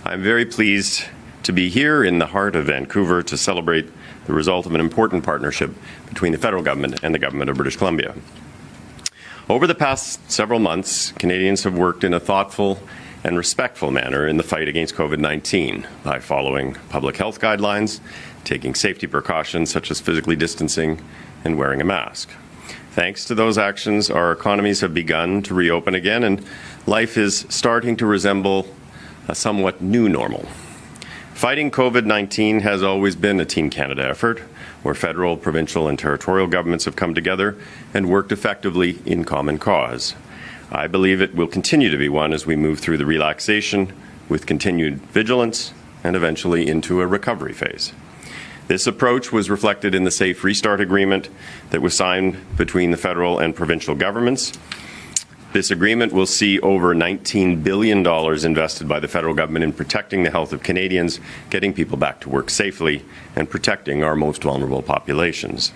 I'm very pleased to be here in the heart of Vancouver to celebrate the result of an important partnership between the federal government and the government of British Columbia. Over the past several months, Canadians have worked in a thoughtful and respectful manner in the fight against COVID-19 by following public health guidelines, taking safety precautions such as physically distancing and wearing a mask. Thanks to those actions, our economies have begun to reopen again, and life is starting to resemble a somewhat new normal. Fighting COVID-19 has always been a Team Canada effort, where federal, provincial, and territorial governments have come together and worked effectively in common cause. I believe it will continue to be one as we move through the relaxation with continued vigilance and eventually into a recovery phase. This approach was reflected in the Safe Restart Agreement that was signed between the federal and provincial governments. This agreement will see over $19 billion invested by the federal government in protecting the health of Canadians, getting people back to work safely, and protecting our most vulnerable populations.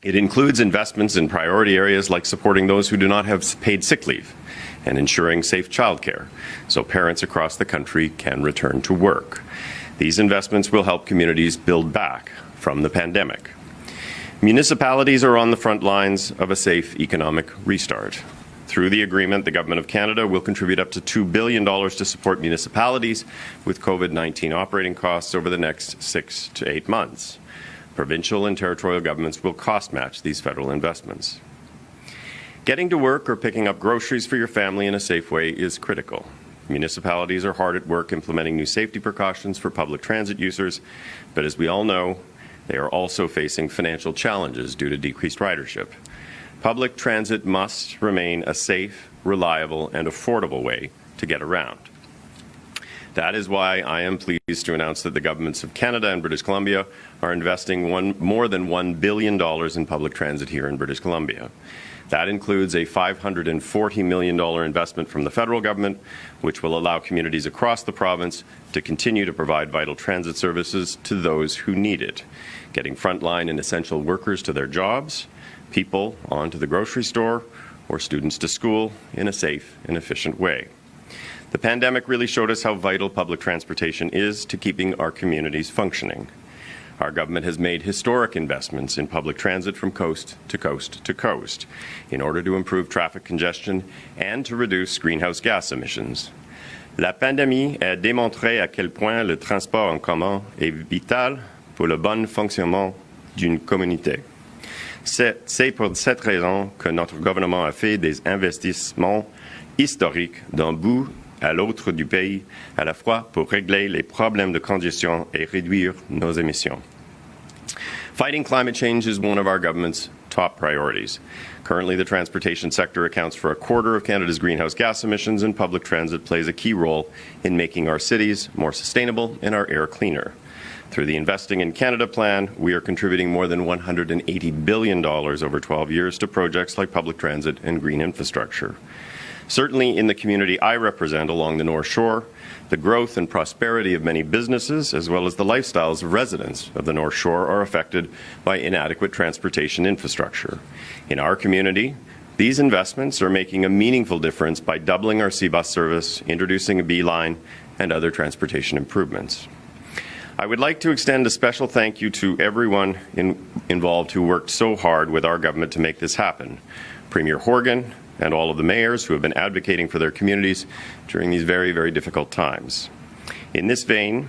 It includes investments in priority areas like supporting those who do not have paid sick leave and ensuring safe childcare so parents across the country can return to work. These investments will help communities build back from the pandemic. Municipalities are on the front lines of a safe economic restart. Through the agreement, the Government of Canada will contribute up to $2 billion to support municipalities with COVID-19 operating costs over the next 6 to 8 months. Provincial and territorial governments will cost match these federal investments. Getting to work or picking up groceries for your family in a safe way is critical. Municipalities are hard at work implementing new safety precautions for public transit users, but as we all know, they are also facing financial challenges due to decreased ridership. Public transit must remain a safe, reliable, and affordable way to get around. That is why I am pleased to announce that the governments of Canada and British Columbia are investing more than $1 billion in public transit here in British Columbia. That includes a $540 million investment from the federal government, which will allow communities across the province to continue to provide vital transit services to those who need it, getting frontline and essential workers to their jobs, people onto the grocery store, or students to school in a safe and efficient way. The pandemic really showed us how vital public transportation is to keeping our communities functioning. Our government has made historic investments in public transit from coast to coast to coast in order to improve traffic congestion and to reduce greenhouse gas emissions. La pandémie a démontré à quel point le transport en commun est vital pour le bon fonctionnement d'une communauté. C'est pour cette raison que notre gouvernement a fait des investissements historiques d'un bout à l'autre du pays, à la fois pour régler les problèmes de congestion et réduire nos émissions. Fighting climate change is one of our government's top priorities. Currently, the transportation sector accounts for a quarter of Canada's greenhouse gas emissions, and public transit plays a key role in making our cities more sustainable and our air cleaner. Through the Investing in Canada plan, we are contributing more than $180 billion over 12 years to projects like public transit and green infrastructure. Certainly in the community I represent along the North Shore, the growth and prosperity of many businesses, as well as the lifestyles of residents of the North Shore, are affected by inadequate transportation infrastructure. In our community, these investments are making a meaningful difference by doubling our C-Bus service, introducing a B line, and other transportation improvements. I would like to extend a special thank you to everyone involved who worked so hard with our government to make this happen. Premier Horgan, and all of the mayors who have been advocating for their communities during these very, very difficult times. In this vein,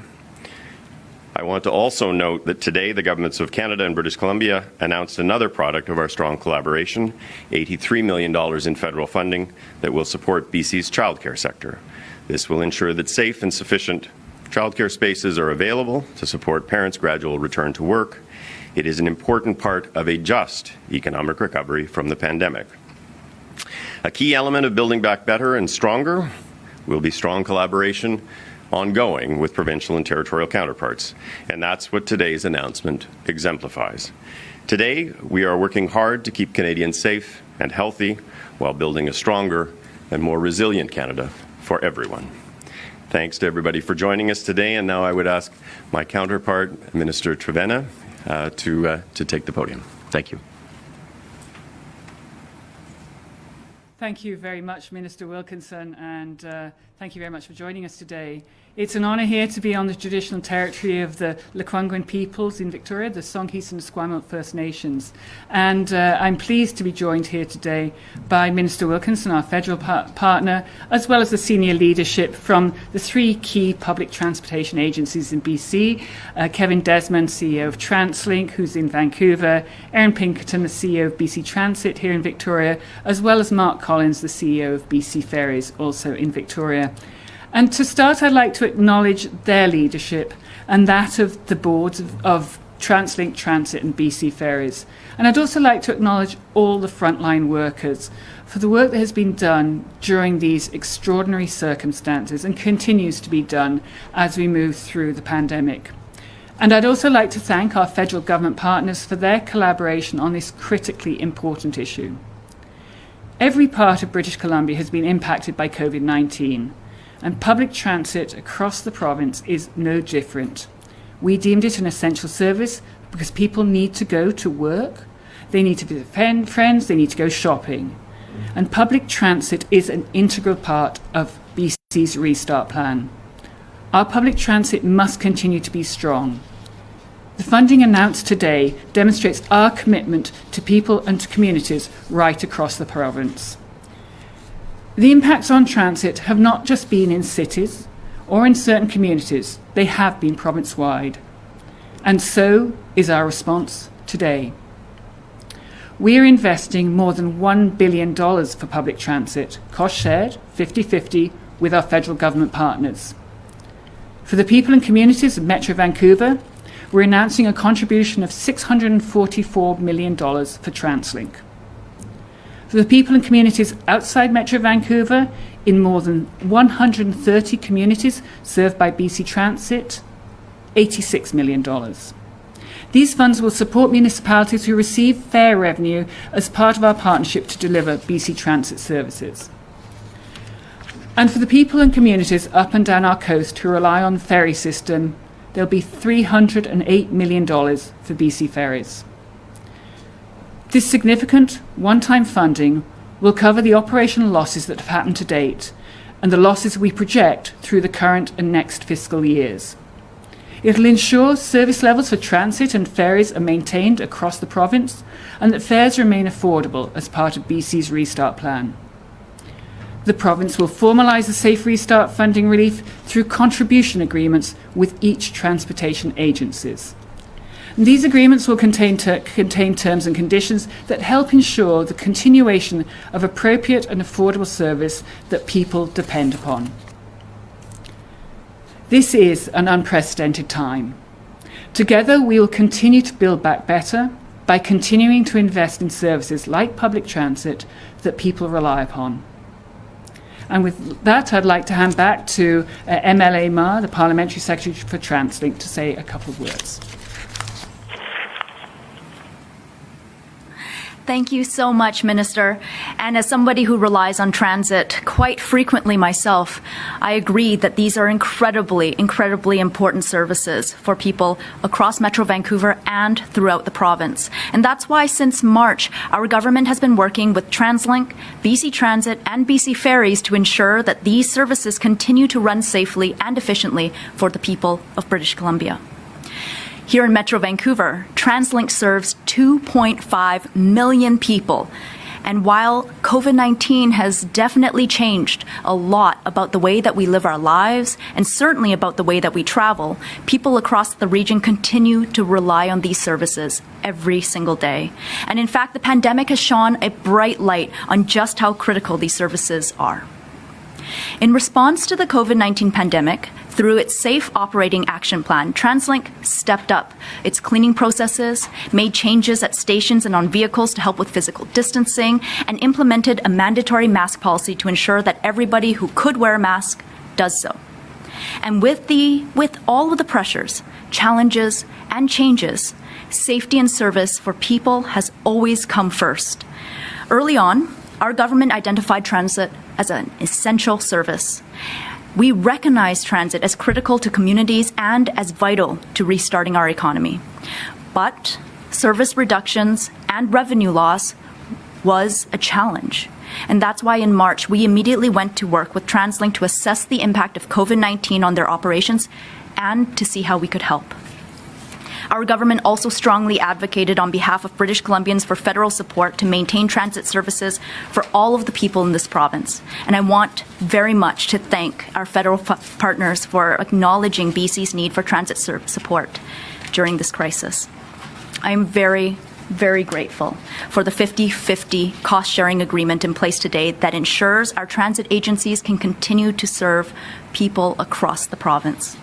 I want to also note that today the governments of Canada and British Columbia announced another product of our strong collaboration, $83 million in federal funding that will support BC's childcare sector. This will ensure that safe and sufficient childcare spaces are available to support parents' gradual return to work. It is an important part of a just economic recovery from the pandemic. A key element of building back better and stronger will be strong collaboration ongoing with provincial and territorial counterparts, and that's what today's announcement exemplifies. Today, we are working hard to keep Canadians safe and healthy while building a stronger and more resilient Canada for everyone. Thanks to everybody for joining us today, and now I would ask my counterpart, Minister Trevena, to take the podium. Thank you. Thank you very much, Minister Wilkinson, and thank you very much for joining us today. It's an honour here to be on the traditional territory of the Lekwungen peoples in Victoria, the Songhees and Esquimalt First Nations. And I'm pleased to be joined here today by Minister Wilkinson, our federal partner, as well as the senior leadership from the three key public transportation agencies in BC, Kevin Desmond, CEO of TransLink, who's in Vancouver, Erin Pinkerton, the CEO of BC Transit here in Victoria, as well as Mark Collins, the CEO of BC Ferries, also in Victoria. And to start, I'd like to acknowledge their leadership and that of the boards of TransLink, Transit and BC Ferries. And I'd also like to acknowledge all the frontline workers for the work that has been done during these extraordinary circumstances and continues to be done as we move through the pandemic. And I'd also like to thank our federal government partners for their collaboration on this critically important issue. Every part of British Columbia has been impacted by COVID-19. And public transit across the province is no different. We deemed it an essential service because people need to go to work, they need to visit friends, they need to go shopping. And public transit is an integral part of BC's Restart Plan. Our public transit must continue to be strong. The funding announced today demonstrates our commitment to people and to communities right across the province. The impacts on transit have not just been in cities or in certain communities, they have been province-wide. And so is our response today. We are investing more than $1 billion for public transit, cost shared, 50-50, with our federal government partners. For the people and communities of Metro Vancouver, we're announcing a contribution of $644 million for TransLink. For the people and communities outside Metro Vancouver, in more than 130 communities served by BC Transit, $86 million. These funds will support municipalities who receive fare revenue as part of our partnership to deliver BC Transit services. And for the people and communities up and down our coast who rely on the ferry system, there'll be $308 million for BC Ferries. This significant one-time funding will cover the operational losses that have happened to date and the losses we project through the current and next fiscal years. It will ensure service levels for transit and ferries are maintained across the province and that fares remain affordable as part of BC's Restart Plan. The province will formalise the Safe Restart funding relief through contribution agreements with each transportation agencies. These agreements will contain terms and conditions that help ensure the continuation of appropriate and affordable service that people depend upon. This is an unprecedented time. Together, we will continue to build back better by continuing to invest in services like public transit that people rely upon. And with that, I'd like to hand back to MLA Ma, the Parliamentary Secretary for TransLink, to say a couple of words. Thank you so much, Minister. And as somebody who relies on transit quite frequently myself, I agree that these are incredibly important services for people across Metro Vancouver and throughout the province. And that's why since March, our government has been working with TransLink, BC Transit and BC Ferries to ensure that these services continue to run safely and efficiently for the people of British Columbia. Here in Metro Vancouver, TransLink serves 2.5 million people. And while COVID-19 has definitely changed a lot about the way that we live our lives and certainly about the way that we travel, people across the region continue to rely on these services every single day. And in fact, the pandemic has shone a bright light on just how critical these services are. In response to the COVID-19 pandemic, through its Safe Operating Action Plan, TransLink stepped up its cleaning processes, made changes at stations and on vehicles to help with physical distancing, and implemented a mandatory mask policy to ensure that everybody who could wear a mask does so. And with all of the pressures, challenges, and changes, safety and service for people has always come first. Early on, our government identified transit as an essential service. We recognize transit as critical to communities and as vital to restarting our economy. But service reductions and revenue loss was a challenge. And that's why in March, we immediately went to work with TransLink to assess the impact of COVID-19 on their operations and to see how we could help. Our government also strongly advocated on behalf of British Columbians for federal support to maintain transit services for all of the people in this province. And I want very much to thank our federal partners for acknowledging BC's need for transit support during this crisis. I am very grateful for the 50-50 cost-sharing agreement in place today that ensures our transit agencies can continue to serve people across the province.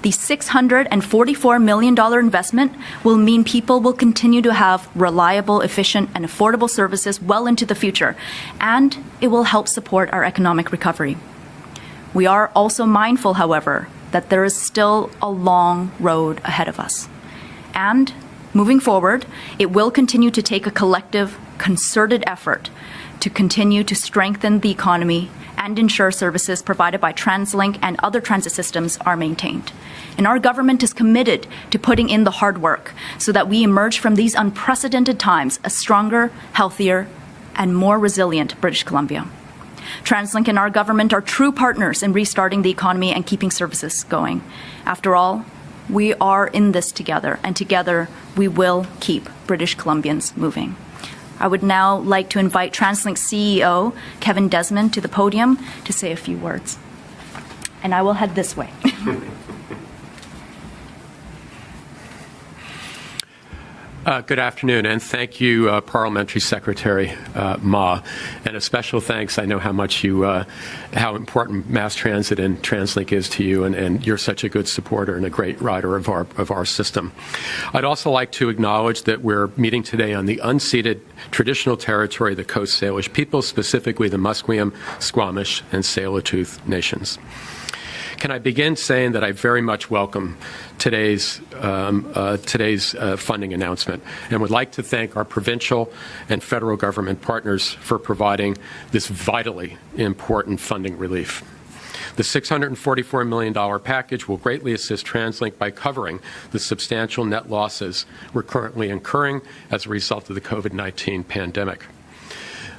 The $644 million investment will mean people will continue to have reliable, efficient, and affordable services well into the future, and it will help support our economic recovery. We are also mindful, however, that there is still a long road ahead of us. And moving forward, it will continue to take a collective, concerted effort to continue to strengthen the economy and ensure services provided by TransLink and other transit systems are maintained. And our government is committed to putting in the hard work so that we emerge from these unprecedented times a stronger, healthier, and more resilient British Columbia. TransLink and our government are true partners in restarting the economy and keeping services going. After all, we are in this together, and together we will keep British Columbians moving. I would now like to invite TransLink CEO Kevin Desmond to the podium to say a few words. And I will head this way. Good afternoon, and thank you, Parliamentary Secretary Ma. And a special thanks. I know how much how important mass transit and TransLink is to you, and you're such a good supporter and a great rider of our system. I'd also like to acknowledge that we're meeting today on the unceded traditional territory of the Coast Salish people, specifically the Musqueam, Squamish, and Tsleil-Waututh nations. Can I begin saying that I very much welcome today's funding announcement, and would like to thank our provincial and federal government partners for providing this vitally important funding relief. The $644 million package will greatly assist TransLink by covering the substantial net losses we're currently incurring as a result of the COVID-19 pandemic.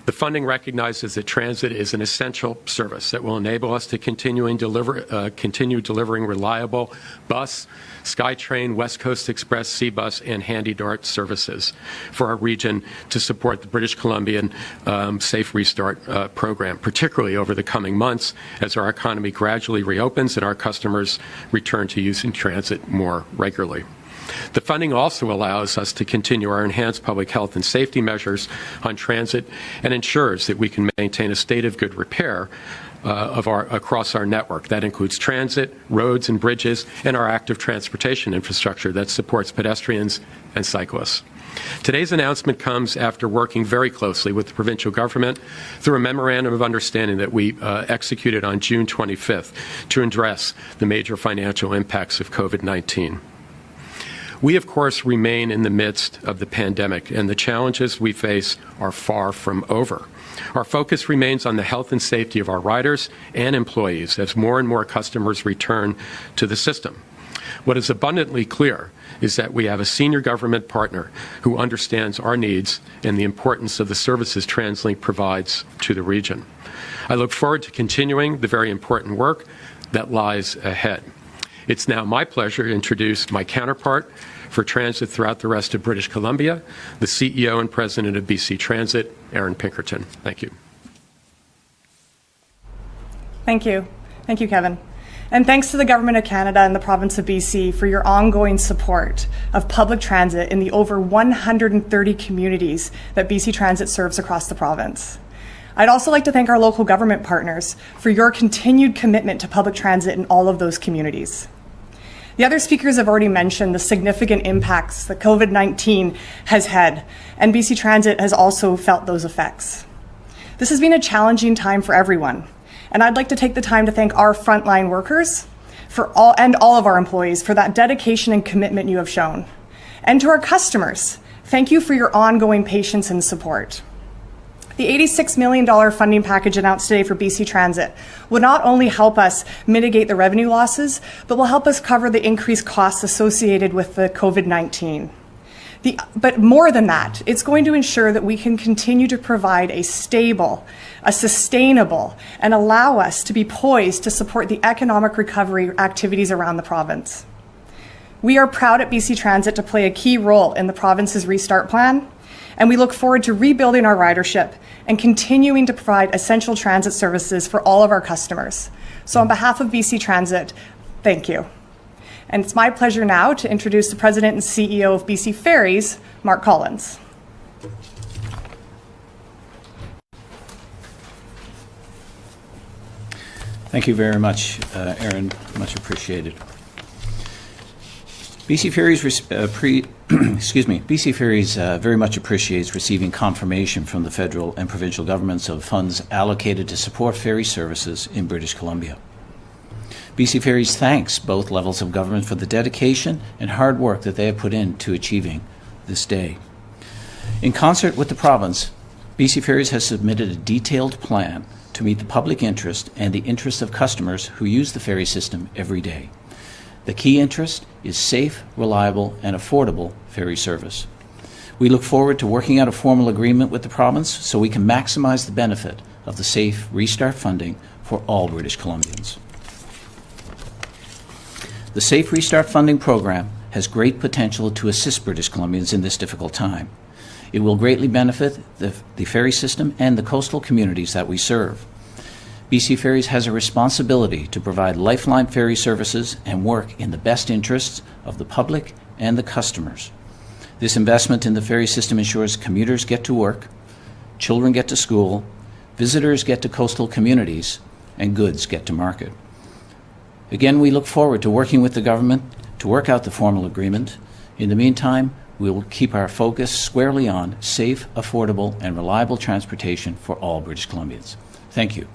The funding recognizes that transit is an essential service that will enable us to continue delivering reliable bus, SkyTrain, West Coast Express, C-Bus, and Handy Dart services for our region to support the British Columbian Safe Restart program, particularly over the coming months as our economy gradually reopens and our customers return to using transit more regularly. The funding also allows us to continue our enhanced public health and safety measures on transit and ensures that we can maintain a state of good repair across our network. That includes transit, roads and bridges, and our active transportation infrastructure that supports pedestrians and cyclists. Today's announcement comes after working very closely with the provincial government through a memorandum of understanding that we executed on June 25th to address the major financial impacts of COVID-19. We, of course, remain in the midst of the pandemic, and the challenges we face are far from over. Our focus remains on the health and safety of our riders and employees as more and more customers return to the system. What is abundantly clear is that we have a senior government partner who understands our needs and the importance of the services TransLink provides to the region. I look forward to continuing the very important work that lies ahead. It's now my pleasure to introduce my counterpart for transit throughout the rest of British Columbia, the CEO and President of BC Transit, Aaron Pinkerton. Thank you. Thank you. Thank you, Kevin. And thanks to the Government of Canada and the Province of BC for your ongoing support of public transit in the over 130 communities that BC Transit serves across the province. I'd also like to thank our local government partners for your continued commitment to public transit in all of those communities. The other speakers have already mentioned the significant impacts that COVID-19 has had, and BC Transit has also felt those effects. This has been a challenging time for everyone, and I'd like to take the time to thank our frontline workers and all of our employees for that dedication and commitment you have shown. And to our customers, thank you for your ongoing patience and support. The $86 million funding package announced today for BC Transit will not only help us mitigate the revenue losses, but will help us cover the increased costs associated with the COVID-19. But more than that, it's going to ensure that we can continue to provide a stable, a sustainable, and allow us to be poised to support the economic recovery activities around the province. We are proud at BC Transit to play a key role in the province's restart plan, and we look forward to rebuilding our ridership and continuing to provide essential transit services for all of our customers. So on behalf of BC Transit, thank you. And it's my pleasure now to introduce the President and CEO of BC Ferries, Mark Collins. Thank you very much, Erin. Much appreciated. BC Ferries, BC Ferries very much appreciates receiving confirmation from the federal and provincial governments of funds allocated to support ferry services in British Columbia. BC Ferries thanks both levels of government for the dedication and hard work that they have put into achieving this day. In concert with the province, BC Ferries has submitted a detailed plan to meet the public interest and the interest of customers who use the ferry system every day. The key interest is safe, reliable, and affordable ferry service. We look forward to working out a formal agreement with the province so we can maximize the benefit of the safe restart funding for all British Columbians. The Safe Restart Funding Program has great potential to assist British Columbians in this difficult time. It will greatly benefit the ferry system and the coastal communities that we serve. BC Ferries has a responsibility to provide lifeline ferry services and work in the best interests of the public and the customers. This investment in the ferry system ensures commuters get to work, children get to school, visitors get to coastal communities, and goods get to market. Again, we look forward to working with the government to work out the formal agreement. In the meantime, we will keep our focus squarely on safe, affordable, and reliable transportation for all British Columbians. Thank you.